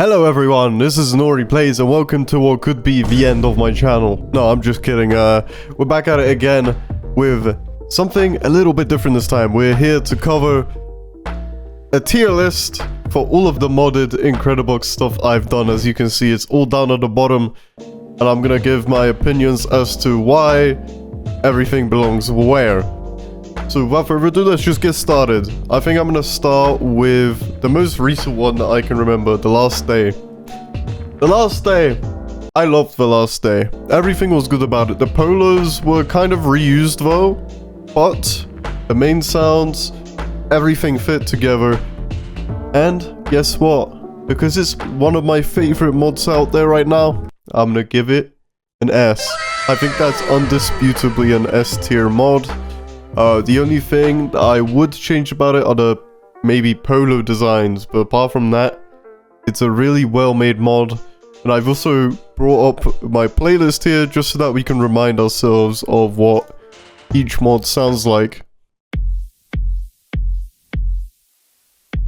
Hello everyone, this is Nori Plays and welcome to what could be the end of my channel. No, I'm just kidding. We're back at it again with something a little bit different this time. We're here to cover a tier list for all of the modded Incredibox stuff I've done. As you can see, it's all down at the bottom, and I'm gonna give my opinions as to why everything belongs where. So without further ado, let's just get started. I think I'm gonna start with the most recent one that I can remember, The Last Day. The Last Day. I loved The Last Day. Everything was good about it. The polos were kind of reused though, but the main sounds, everything fit together. And guess what? Because it's one of my favorite mods out there right now, I'm gonna give it an S. I think that's undisputably an S tier mod. The only thing that I would change about it are the maybe polo designs, but apart from that, it's a really well-made mod. And I've also brought up my playlist here just so that we can remind ourselves of what each mod sounds like.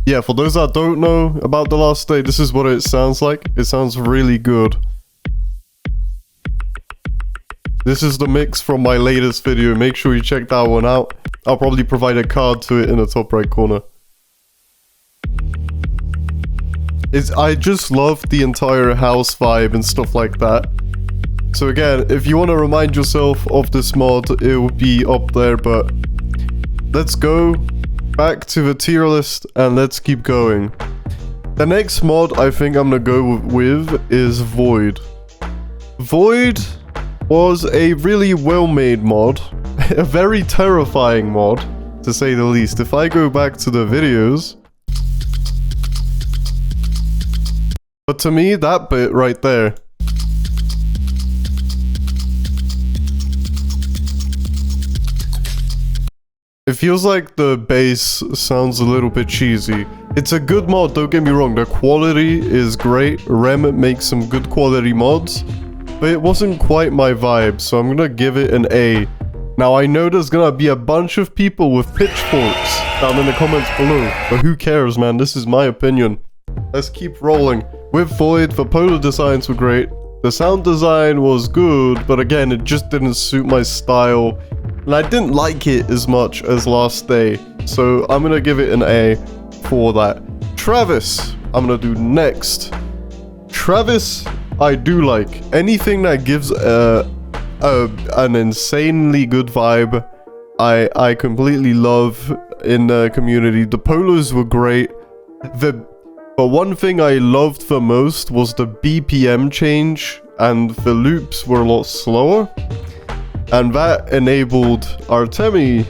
Yeah, for those that don't know about The Last Day, this is what it sounds like. It sounds really good. This is the mix from my latest video. Make sure you check that one out. I'll probably provide a card to it in the top right corner. I just love the entire house vibe and stuff like that. So again, if you want to remind yourself of this mod, it will be up there, but let's go back to the tier list and let's keep going. The next mod I think I'm gonna go with is Void. Void was a really well-made mod, a very terrifying mod, to say the least. If I go back to the videos, but to me, that bit right there, it feels like the bass sounds a little bit cheesy. It's a good mod, don't get me wrong, the quality is great. Rem makes some good quality mods, but it wasn't quite my vibe, so I'm gonna give it an A. Now I know there's gonna be a bunch of people with pitchforks down in the comments below, but who cares, man? This is my opinion. Let's keep rolling. With Void, the polo designs were great. The sound design was good, but again, it just didn't suit my style. And I didn't like it as much as Last Day, so I'm gonna give it an A for that. Travis, I'm gonna do next. Travis, I do like. Anything that gives an insanely good vibe, I completely love in the community. The polos were great. But one thing I loved the most was the BPM change, and the loops were a lot slower. And that enabled Artemi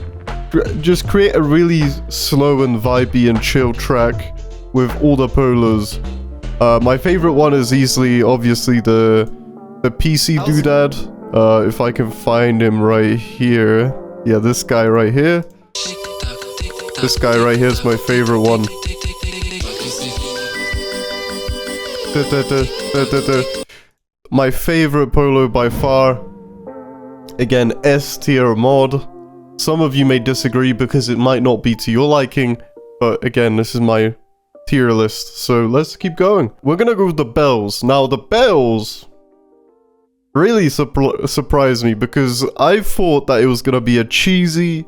just create a really slow and vibey and chill track with all the polos. My favorite one is easily, obviously, the PC doodad. If I can find him right here. Yeah, this guy right here. This guy right here is my favorite one. My favorite polo by far. Again, S tier mod. Some of you may disagree because it might not be to your liking, but again, this is my tier list, so let's keep going. We're gonna go with the bells. Now, the bells really surprised me because I thought that it was gonna be a cheesy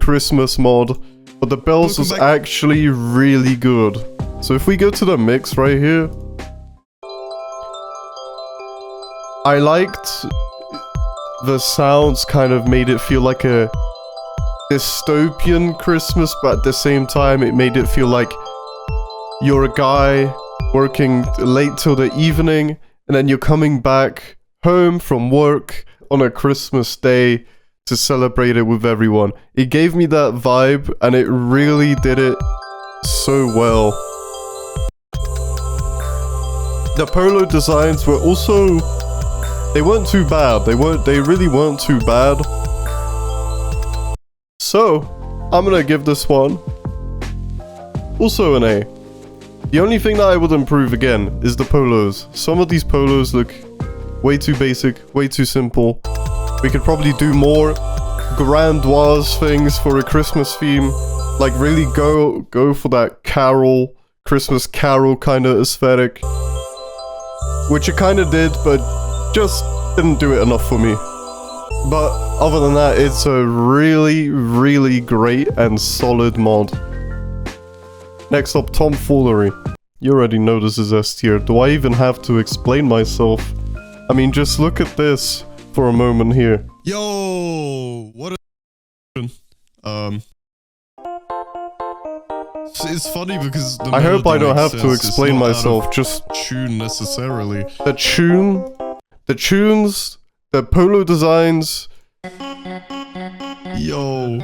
Christmas mod, but the bells was actually really good. So if we go to the mix right here, I liked the sounds kind of made it feel like a dystopian Christmas, but at the same time it made it feel like you're a guy working late till the evening, and then you're coming back home from work on a Christmas day to celebrate it with everyone. It gave me that vibe, and it really did it so well. The polo designs were also, they weren't too bad. They really weren't too bad. So, I'm gonna give this one also an A. The only thing that I would improve again is the polos. Some of these polos look way too basic, way too simple. We could probably do more grandiose things for a Christmas theme. Like really go for that carol, Christmas carol kind of aesthetic. which it kind of did, but just didn't do it enough for me. But other than that, it's a really, really great and solid mod. Next up, tomfoolery. You already know this is S tier. Do I even have to explain myself? I mean, just look at this for a moment here. Yo, what a it's funny because the I hope I don't have to sense. explain myself, just tune necessarily. the tunes, the polo designs. Yo.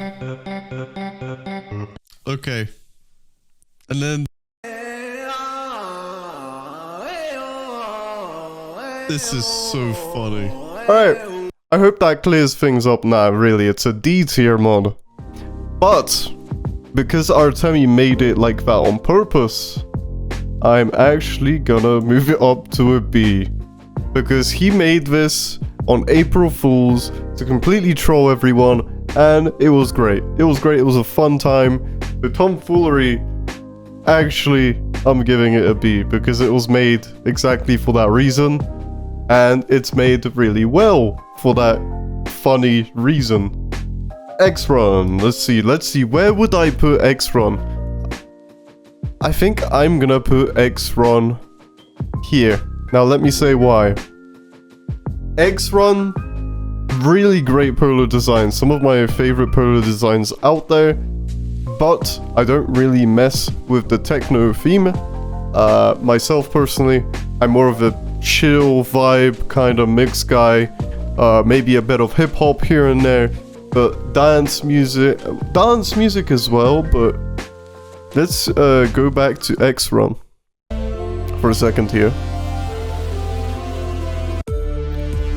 Okay. And then this is so funny. Alright, I hope that clears things up now, really. It's a D tier mod. But, because Artemi made it like that on purpose, I'm actually gonna move it up to a B. Because he made this on April Fools to completely troll everyone, and it was great. It was great, it was a fun time. The tomfoolery, actually, I'm giving it a B, because it was made exactly for that reason, and it's made really well for that funny reason. X-Run, let's see, where would I put X-Run? I think I'm gonna put X-Run here. Now let me say why. X-Run, really great polo designs, some of my favorite polo designs out there, but I don't really mess with the techno theme. Myself personally, I'm more of a chill vibe kind of mix guy, maybe a bit of hip-hop here and there, but dance music as well. But let's go back to X-Run for a second here.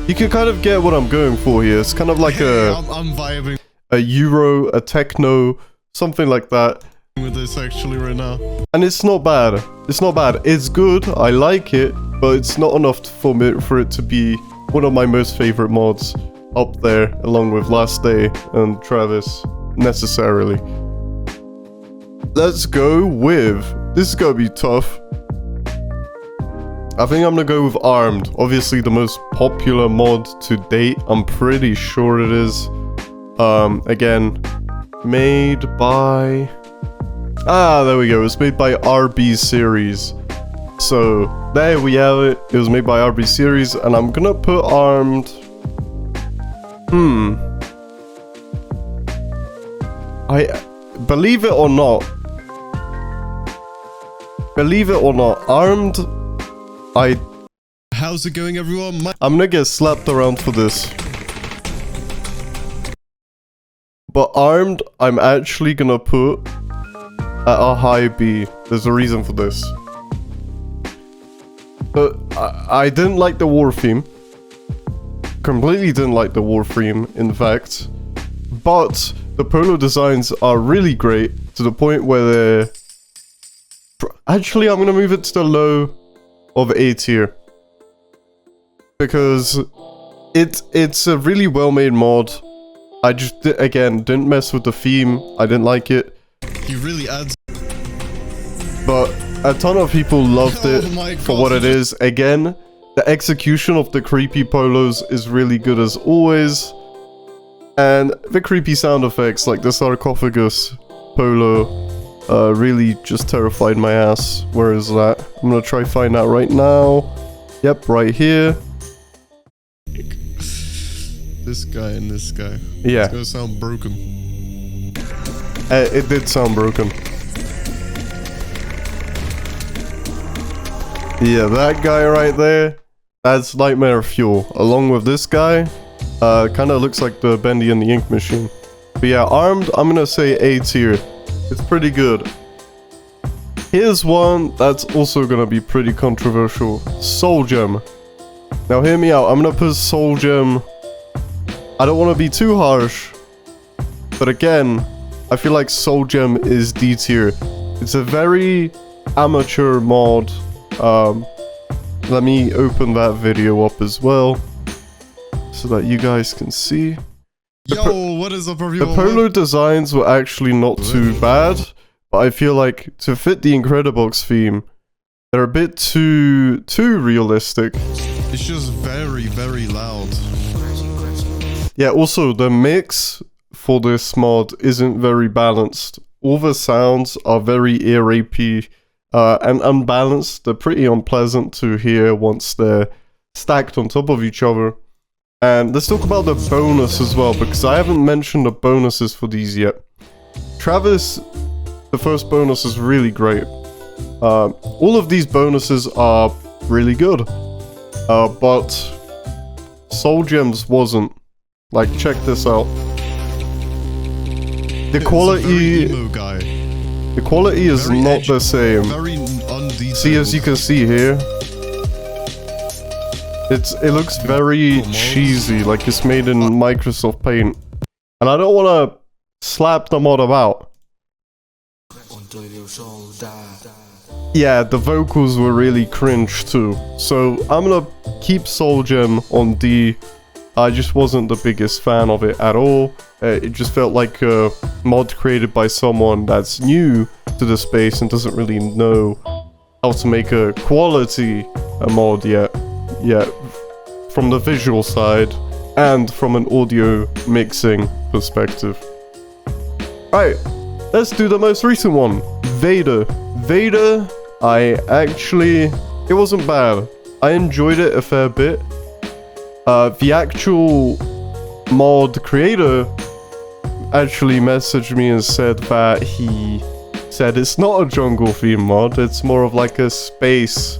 You can kind of get what I'm going for here. It's kind of like I'm vibing a Euro, a techno, something like that. with this actually right now. And it's not bad. It's not bad. It's good. I like it, but it's not enough for it to be one of my most favorite mods up there, along with Last Day and Travis, necessarily. Let's go with... This is gonna be tough. I think I'm gonna go with Armed. Obviously the most popular mod to date. I'm pretty sure it is. Again, made by... there we go. It's made by RB Series. So, there we have it. It was made by RB Series, and I'm gonna put Armed... Believe it or not, Armed... How's it going, everyone? I'm gonna get slapped around for this. But Armed, I'm actually gonna put at a high B. There's a reason for this. But I didn't like the war theme. Completely didn't like the war theme, in fact. But the polo designs are really great, to the point where they're... Actually, I'm gonna move it to the low of A tier. Because it's a really well-made mod. I just, again, didn't mess with the theme. I didn't like it. He really adds... But a ton of people loved it my for God, what it is. Again, the execution of the creepy polos is really good as always. And the creepy sound effects, like the sarcophagus polo, really just terrified my ass. Where is that? I'm gonna try find that right now. Yep, right here. This guy and this guy. Yeah. It's gonna sound broken. It did sound broken. Yeah, that guy right there, that's Nightmare Fuel. Along with this guy, kind of looks like the Bendy and the Ink Machine. But yeah, Armed, I'm gonna say A tier. It's pretty good. Here's one that's also gonna be pretty controversial. Soul Gem. Now hear me out, I'm gonna put Soul Gem... I don't want to be too harsh, but again, I feel like Soul Gem is D tier. It's a very amateur mod. Let me open that video up as well, so that you guys can see. Yo, what is up, everyone? The polo designs were actually not too bad, but I feel like to fit the Incredibox theme, They're a bit too realistic. It's just very, very loud. Yeah, also the mix for this mod isn't very balanced. All the sounds are very ear-rapey and unbalanced. They're pretty unpleasant to hear once they're stacked on top of each other. And let's talk about the bonus as well, because I haven't mentioned the bonuses for these yet. Travis, the first bonus is really great. All of these bonuses are really good. But Soul Gems wasn't. Like, check this out. The quality... The quality is very not the same. Very undetailed. See, as you can see here, it looks very cheesy, like it's made in Microsoft Paint. And I don't want to slap the mod about. Yeah, the vocals were really cringe too. So I'm gonna keep Soul Gem on D. I just wasn't the biggest fan of it at all. It just felt like a mod created by someone that's new to the space and doesn't really know how to make a quality mod yet. Yeah, from the visual side and from an audio mixing perspective. Alright, let's do the most recent one. Vader. Vader, it wasn't bad. I enjoyed it a fair bit. The actual mod creator actually messaged me and said that he said it's not a jungle theme mod, it's more of like a space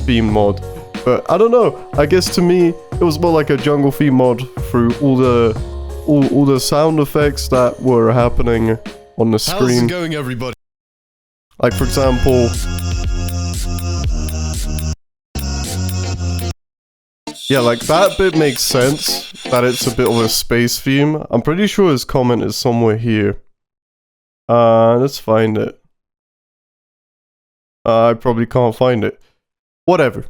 theme mod. But I don't know, I guess to me it was more like a jungle theme mod through all the sound effects that were happening on the screen. How's it going, everybody? Like, for example, yeah, like that bit makes sense, that it's a bit of a space theme. I'm pretty sure his comment is somewhere here. Let's find it. I probably can't find it. Whatever.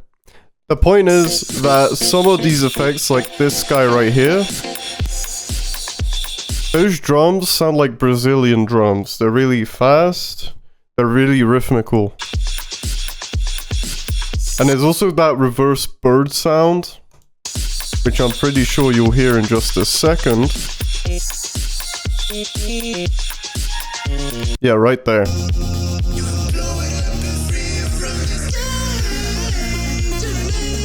The point is that some of these effects, like this guy right here, those drums sound like Brazilian drums. They're really fast, they're really rhythmical. And there's also that reverse bird sound, which I'm pretty sure you'll hear in just a second. Yeah, right there.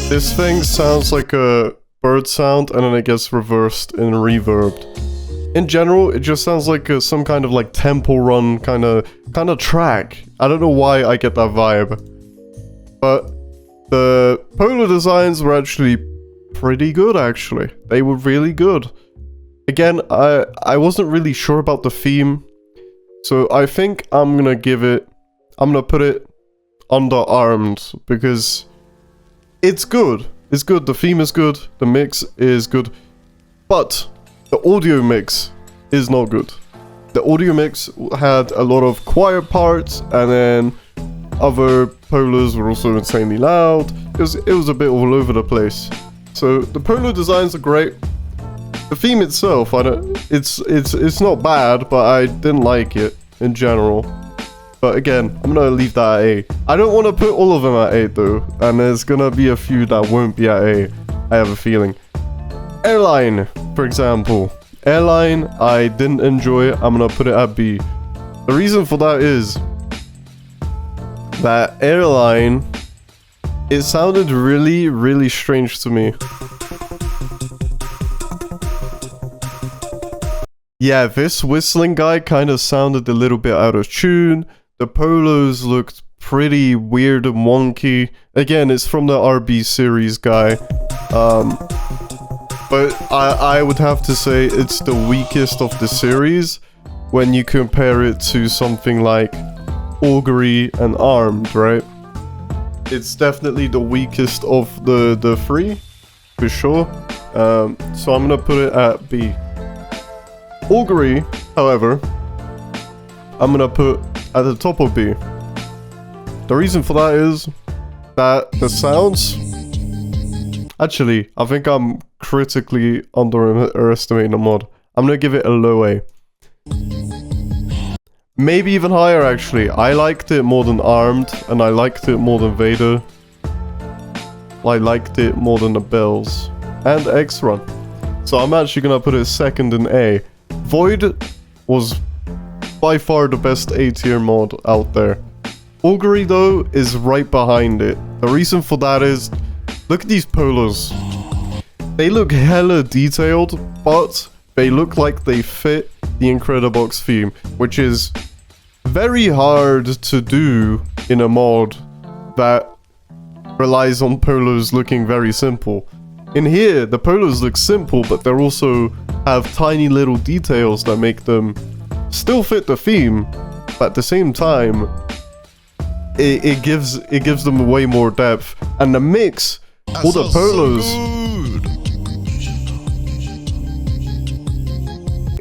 This thing sounds like a bird sound and then it gets reversed and reverbed. In general, it just sounds like some kind of like temple run kind of track. I don't know why I get that vibe. But the polo designs were actually pretty good, actually. They were really good. Again, I wasn't really sure about the theme. So I think I'm gonna put it underarmed because it's good. It's good. The theme is good. The mix is good. But the audio mix is not good. The audio mix had a lot of quiet parts and then other polos were also insanely loud. It was a bit all over the place. So the polo designs are great. The theme itself, it's not bad, but I didn't like it in general. But again, I'm gonna leave that at A. I don't want to put all of them at A though, and there's gonna be a few that won't be at A. I have a feeling. Airline, for example. Airline, I didn't enjoy. I'm gonna put it at B. The reason for that is that Airline, it sounded really, really strange to me. Yeah, this whistling guy kind of sounded a little bit out of tune. The polos looked pretty weird and wonky. Again, it's from the RB series guy. But I would have to say it's the weakest of the series when you compare it to something like Augury and Armed, right? It's definitely the weakest of the three, for sure. So I'm gonna put it at B. Augury, however, I'm gonna put at the top of B. The reason for that is that the sounds... Actually, I think I'm critically underestimating the mod. I'm gonna give it a low A. Maybe even higher, actually. I liked it more than Armed, and I liked it more than Vader. I liked it more than the Bells. And X-Run. So I'm actually gonna put it second in A. Void was by far the best A tier mod out there. Augury, though, is right behind it. The reason for that is, look at these polos. They look hella detailed, but they look like they fit the Incredibox theme, which is very hard to do in a mod that relies on polos looking very simple. In here, the polos look simple, but they also have tiny little details that make them still fit the theme, but at the same time, it gives them way more depth. And the mix, all the polos.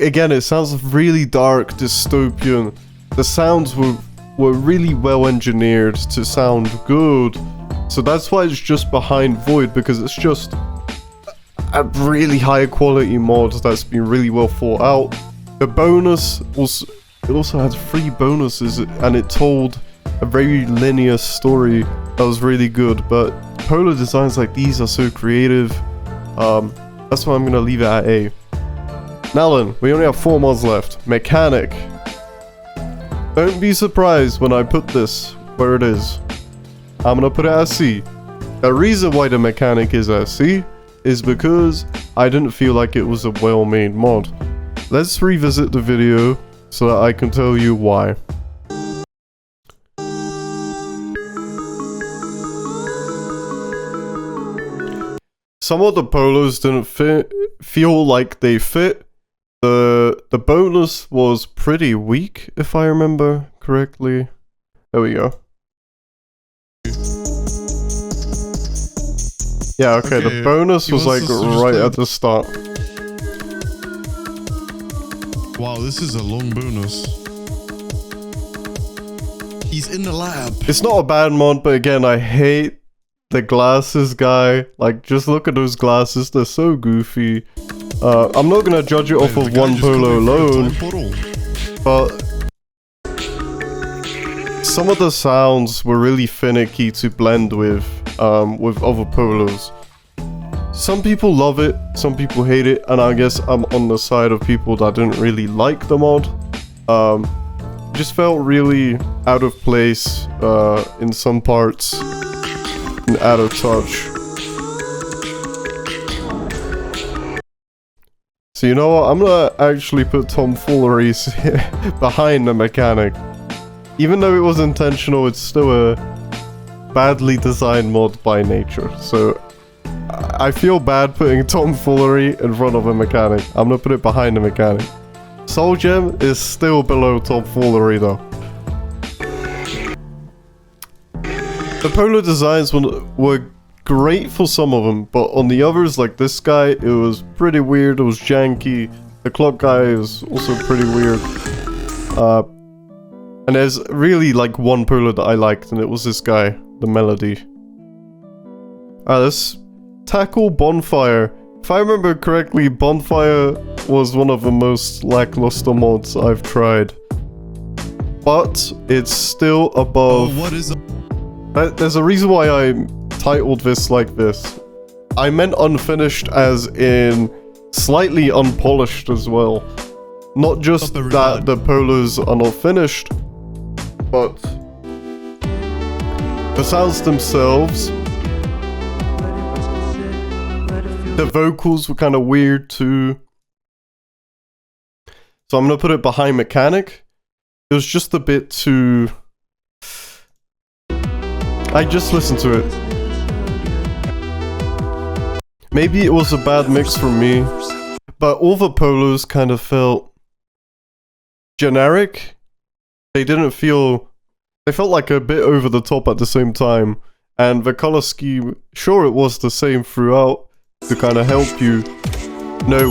Again, it sounds really dark, dystopian. The sounds were really well engineered to sound good. So that's why it's just behind Void, because it's just a really high quality mod that's been really well thought out. The bonus was, it also had 3 bonuses, and it told a very linear story that was really good. But polo designs like these are so creative. That's why I'm gonna leave it at A. Now then, we only have 4 mods left. Mechanic. Don't be surprised when I put this where it is. I'm gonna put it at C. The reason why the mechanic is at C is because I didn't feel like it was a well-made mod. Let's revisit the video so that I can tell you why. Some of the polos didn't feel like they fit. The bonus was pretty weak, if I remember correctly. There we go. Yeah, okay, the bonus was like right at the start. Wow, this is a long bonus. He's in the lab. It's not a bad mod, but again, I hate the glasses guy. Like, just look at those glasses, they're so goofy. I'm not gonna judge it off of one polo alone, but some of the sounds were really finicky to blend with other polos. Some people love it, some people hate it, and I guess I'm on the side of people that didn't really like the mod. Just felt really out of place in some parts and out of touch. So you know what, I'm gonna actually put tomfoolery behind the mechanic. Even though it was intentional, it's still a badly designed mod by nature. So I feel bad putting tomfoolery in front of a mechanic. I'm gonna put it behind the mechanic. Soul Gem is still below tomfoolery though. The polo designs were great for some of them, but on the others, like this guy, it was pretty weird, it was janky. The clock guy is also pretty weird. And there's really like one polo that I liked, and it was this guy, the Melody. Let's tackle Bonfire. If I remember correctly, Bonfire was one of the most lackluster mods I've tried. But it's still above... Oh, what is it? There's a reason why I titled this like this. I meant unfinished as in slightly unpolished as well. Not just that the polos are not finished, but the sounds themselves. The vocals were kind of weird too. So I'm gonna put it behind mechanic. It was just a bit too... I just listened to it. Maybe it was a bad mix for me, but all the polos kind of felt generic. They didn't feel... They felt like a bit over the top at the same time. And the color scheme, sure it was the same throughout to kind of help you know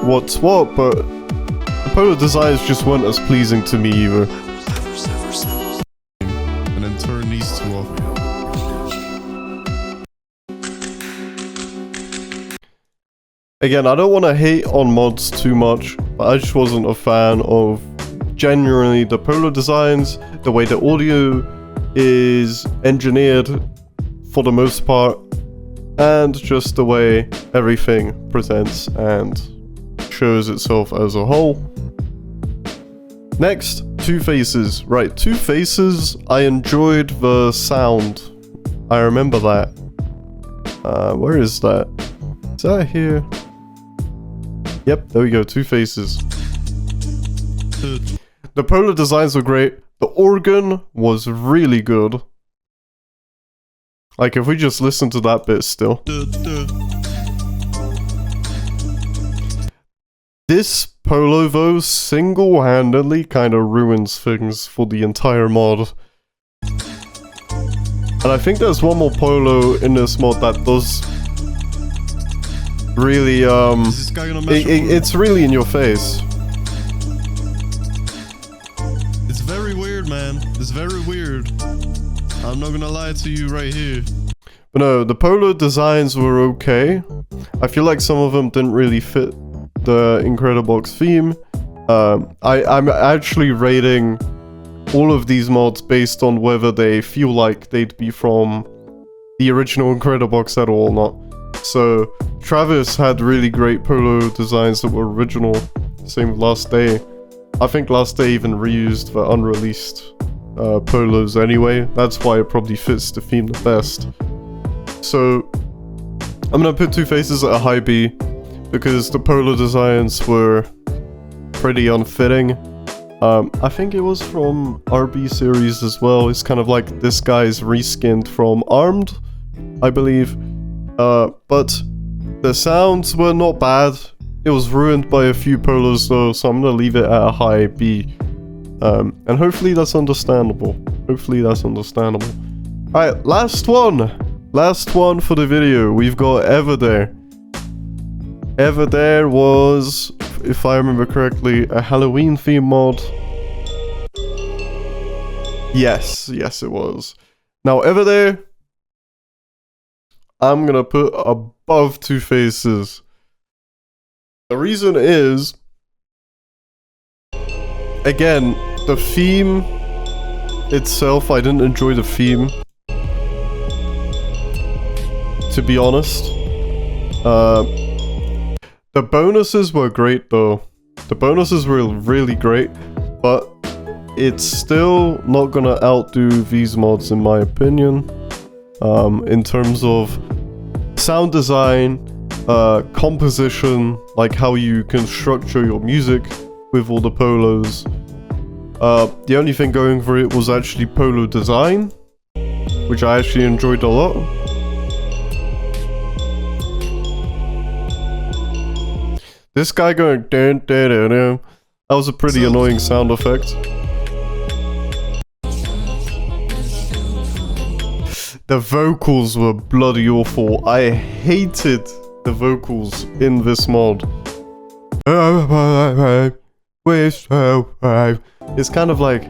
what's what, but the polo designs just weren't as pleasing to me either. And then turn these two off. Again, I don't want to hate on mods too much, but I just wasn't a fan of genuinely the polo designs, the way the audio is engineered for the most part, and just the way everything presents and shows itself as a whole. Next, Two Faces. Right, Two Faces, I enjoyed the sound. I remember that. Where is that? Is that here? Yep, there we go, Two Faces. The polo designs were great. The organ was really good. Like, if we just listen to that bit still. This polo, though, single-handedly kind of ruins things for the entire mod. And I think there's one more polo in this mod that does really, Is this guy gonna mess up? it's really in your face. It's very weird, man. It's very weird. I'm not gonna lie to you right here. But no, the polo designs were okay. I feel like some of them didn't really fit the Incredibox theme. I'm actually rating all of these mods based on whether they feel like they'd be from the original Incredibox at all or not. So Travis had really great polo designs that were original. Same with Last Day. I think Last Day even reused the unreleased polos anyway. That's why it probably fits the theme the best. So I'm gonna put Two Faces at a high B because the polo designs were pretty unfitting. I think it was from RB series as well. It's kind of like this guy's reskinned from Armed, I believe. But the sounds were not bad. It was ruined by a few polos though, so I'm gonna leave it at a high B. And hopefully that's understandable. Hopefully that's understandable. Alright, last one. Last one for the video. We've got Everday. Everday was, if I remember correctly, a Halloween theme mod. Yes, yes it was. Now Everday, I'm gonna put above Two Faces. The reason is, again, the theme itself, I didn't enjoy the theme, to be honest. The bonuses were great though. The bonuses were really great, but it's still not gonna outdo these mods in my opinion. In terms of sound design, composition, like how you can structure your music with all the polos. The only thing going for it was actually polo design, which I actually enjoyed a lot. This guy going dun dun dun dun, that was a pretty annoying sound effect. The vocals were bloody awful. I hated the vocals in this mod. It's kind of like,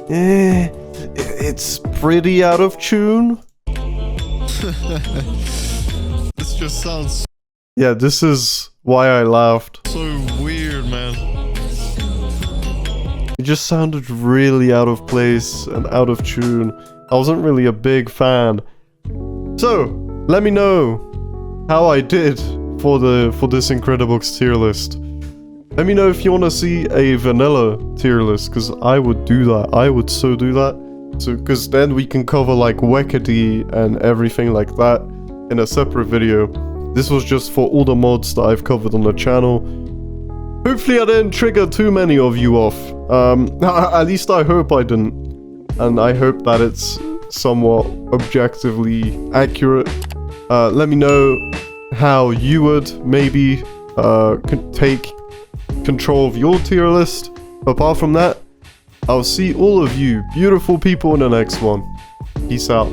it's pretty out of tune. This just sounds Yeah, this is why I laughed. so weird, man. It just sounded really out of place and out of tune. I wasn't really a big fan. So, let me know how I did for this Incredibox tier list. Let me know if you want to see a vanilla tier list, because I would do that. I would so do that. So, because then we can cover like Wekady and everything like that in a separate video. This was just for all the mods that I've covered on the channel. Hopefully I didn't trigger too many of you off. At least I hope I didn't. And I hope that it's somewhat objectively accurate. Let me know how you would maybe take control of your tier list. But apart from that, I'll see all of you beautiful people in the next one. Peace out.